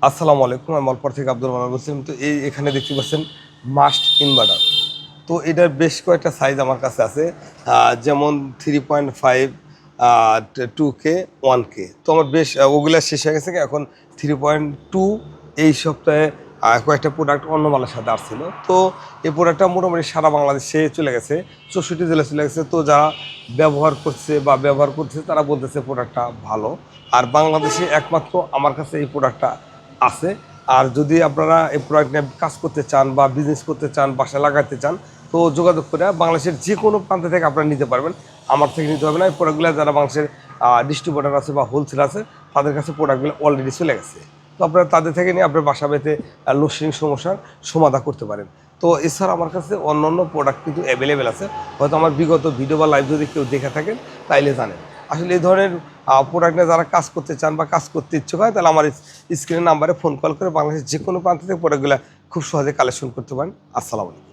আসসালামু আলাইকুম। আমি মালপর থেকে আব্দুল মান্নান বলছিলাম। তো এখানে দেখতে পাচ্ছেন মাস্ট ইনভার্টার। তো এটার বেশ কয়েকটা সাইজ আমার কাছে আছে, যেমন 3.5, 2K, 1K। তো আমার বেশ ওগুলা শেষ হয়ে গেছে, এখন 3.2 এই সপ্তাহে কয়েকটা প্রোডাক্ট অন্য মালের সাথে আসছিল। তো এই প্রোডাক্টটা মোটামুটি সারা বাংলাদেশে চলে গেছে, 64 জেলায় চলে গেছে। তো যারা ব্যবহার করছে বা ব্যবহার করছে তারা বলতেছে প্রোডাক্টটা ভালো। আর বাংলাদেশে একমাত্র আমার কাছে এই প্রোডাক্টটা আছে। আর যদি আপনারা এই প্রোডাক্ট নিয়ে কাজ করতে চান বা বিজনেস করতে চান, বাসায় লাগাতে চান, তো যোগাযোগ করে বাংলাদেশের যে কোনো প্রান্ত থেকে আপনারা নিতে পারবেন। আমার থেকে নিতে হবে না। এই প্রোডাক্টগুলো যারা বাংলাদেশের ডিস্ট্রিবিউটার আছে বা হোলসেল আছে, তাদের কাছে প্রোডাক্টগুলো অলরেডি চলে গেছে। তো আপনারা তাদের থেকে নিয়ে আপনার বাসা বেঁধে লোডশেডিং সমস্যার সমাধান করতে পারেন। তো এছাড়া আমার কাছে অন্য অন্য প্রোডাক্ট কিন্তু অ্যাভেলেবেল আছে। হয়তো আমার বিগত ভিডিও বা লাইভ যদি কেউ দেখে থাকেন তাইলে জানেন। আসলে এই ধরনের প্রোডাক্ট নিয়ে যারা কাজ করতে চান বা কাজ করতে ইচ্ছুক হয়, তাহলে আমার স্ক্রিনের নাম্বারে ফোন কল করে বাংলাদেশের যে কোনো প্রান্ত থেকে প্রোডাক্টগুলো খুব সহজে কালেকশন করতে পারেন। আসসালামু আলাইকুম।